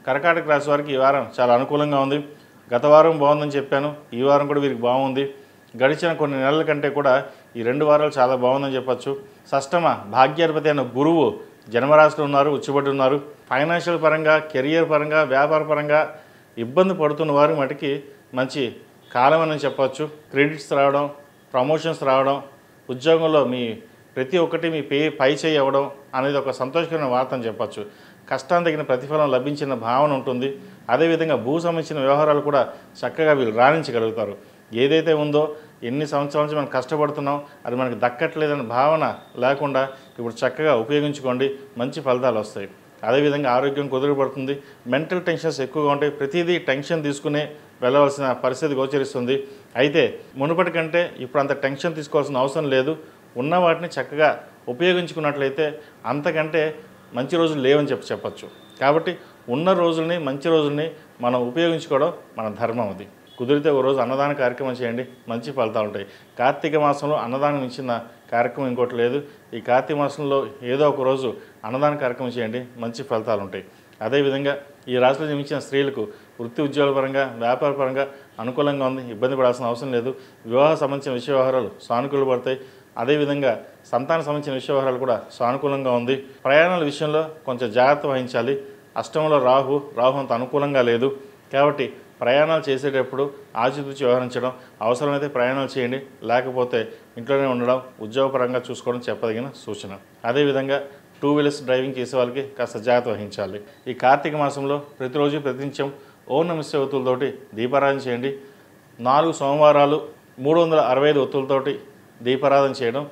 కర్కాటక రాశి వారికి ఈ వారం చాలా అనుకూలంగా ఉంది. గత వారం బాగుందని చెప్పాను, ఈ వారం కూడా వీరికి బాగుంది. గడిచిన కొన్ని నెలల కంటే కూడా ఈ 2 వారాలు చాలా బాగుందని చెప్పచ్చు. షష్టమ భాగ్యాధిపతి అయిన గురువు జన్మరాశిలో ఉన్నారు, ఉచ్చుబడి ఉన్నారు. ఫైనాన్షియల్ పరంగా, కెరియర్ పరంగా, వ్యాపార పరంగా ఇబ్బంది పడుతున్న వారి మటుకి మంచి కాలం అని చెప్పచ్చు. క్రెడిట్స్ రావడం, ప్రమోషన్స్ రావడం, ఉద్యోగంలో మీ ప్రతి ఒక్కటి మీ పై చేయి అవ్వడం అనేది ఒక సంతోషకరమైన వార్త అని చెప్పచ్చు. కష్టానికి తగిన ప్రతిఫలం లభించిన భావన ఉంటుంది. అదేవిధంగా భూ సంబంధించిన వ్యవహారాలు కూడా చక్కగా వీళ్ళు రాణించగలుగుతారు. ఏదైతే ఉందో ఎన్ని సంవత్సరాల నుంచి మనం కష్టపడుతున్నాం అది మనకు దక్కట్లేదనే భావన లేకుండా ఇప్పుడు చక్కగా ఉపయోగించుకోండి, మంచి ఫలితాలు వస్తాయి. అదేవిధంగా ఆరోగ్యం కుదురుపడుతుంది. మెంటల్ టెన్షన్స్ ఎక్కువగా ఉంటాయి. ప్రతిదీ టెన్షన్ తీసుకునే వెళ్ళవలసిన పరిస్థితి గోచరిస్తుంది. అయితే మునుపటి కంటే ఇప్పుడు అంత టెన్షన్ తీసుకోవాల్సిన అవసరం లేదు. ఉన్న వాటిని చక్కగా ఉపయోగించుకున్నట్లయితే అంతకంటే మంచి రోజులు లేవని చెప్పచ్చు. కాబట్టి ఉన్న రోజుల్ని, మంచి రోజుల్ని మనం ఉపయోగించుకోవడం మన ధర్మం. అది కుదిరితే ఒక రోజు అన్నదాన కార్యక్రమం చేయండి, మంచి ఫలితాలు ఉంటాయి. కార్తీక మాసంలో అన్నదానం ఇచ్చిన కార్యక్రమం ఇంకోటి లేదు. ఈ కార్తీక మాసంలో ఏదో ఒక రోజు అన్నదాన కార్యక్రమం చేయండి, మంచి ఫలితాలు ఉంటాయి. అదేవిధంగా ఈ రాశిలో జన్మించిన స్త్రీలకు వృత్తి ఉద్యోగాల పరంగా, వ్యాపార పరంగా అనుకూలంగా ఉంది, ఇబ్బంది పడాల్సిన అవసరం లేదు. వివాహ సంబంధించిన విషయ వ్యవహారాలు సానుకూల పడతాయి. అదేవిధంగా సంతాన సంబంధించిన విషయ వ్యవహారాలు కూడా సానుకూలంగా ఉంది. ప్రయాణాల విషయంలో కొంచెం జాగ్రత్త వహించాలి. అష్టమంలో రాహు అంత అనుకూలంగా లేదు. కాబట్టి ప్రయాణాలు చేసేటప్పుడు ఆచితూచి వ్యవహరించడం, అవసరమైతే ప్రయాణాలు చేయండి, లేకపోతే ఇంట్లోనే ఉండడం, ఉద్యోగపరంగా చూసుకోవడం చెప్పదగిన సూచన. అదేవిధంగా 2 వీలర్స్ డ్రైవింగ్ చేసే వాళ్ళకి కాస్త జాగ్రత్త వహించాలి. ఈ కార్తీక మాసంలో ప్రతిరోజు ప్రతినిత్యం ఓం నమః శివాయ ఒత్తులతోటి దీపారాధన చేయండి. 4 సోమవారాలు 365 ఒత్తులతోటి దీపారాధన చేయడం.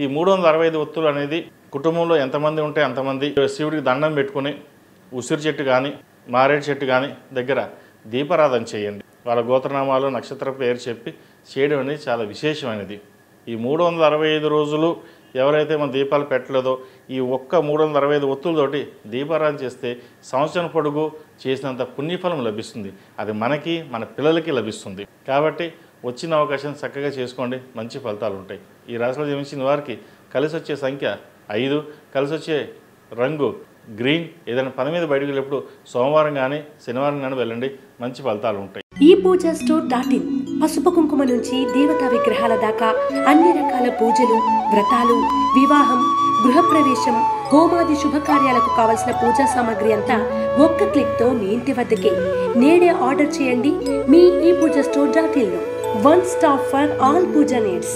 ఈ 365 ఒత్తులు అనేది కుటుంబంలో ఎంతమంది ఉంటే అంతమంది శివుడికి దండం పెట్టుకుని ఉసిరి చెట్టు కానీ, మారేడు చెట్టు కానీ దగ్గర దీపారాధన చేయండి. వాళ్ళ గోత్రనామాలు, నక్షత్ర పేరు చెప్పి చేయడం అనేది చాలా విశేషమైనది. ఈ 365 రోజులు ఎవరైతే మన దీపాలు పెట్టలేదో ఈ ఒక్క 365 ఒత్తులతోటి దీపారాధన చేస్తే సంవత్సరం పొడుగు చేసినంత పుణ్యఫలం లభిస్తుంది. అది మనకి, మన పిల్లలకి లభిస్తుంది. కాబట్టి వచ్చిన అవకాశం చక్కగా చేసుకోండి, మంచి ఫలితాలు ఉంటాయి. ఈ రాశిలో జన్మించిన వారికి కలిసి వచ్చే సంఖ్య 5, కలిసి వచ్చే రంగు గ్రీన్. ఏదైనా పని మీద బయటకు వెళ్ళినప్పుడు సోమవారం కానీ, శనివారం కానీ వెళ్ళండి, మంచి ఫలితాలు ఉంటాయి. ePoojaStore.in పసుపు కుంకుమ నుంచి దేవతా విగ్రహాల దాకా అన్ని రకాల పూజలు, వ్రతాలు, వివాహం, గృహప్రవేశం, హోమాది శుభకార్యాలకు కావలసిన పూజా సామాగ్రి అంతా ఒక్క క్లిక్తో మీ ఇంటి వద్దకే. నేడే ఆర్డర్ చేయండి మీ ePoojaStore.in లో. One stop for all puja needs.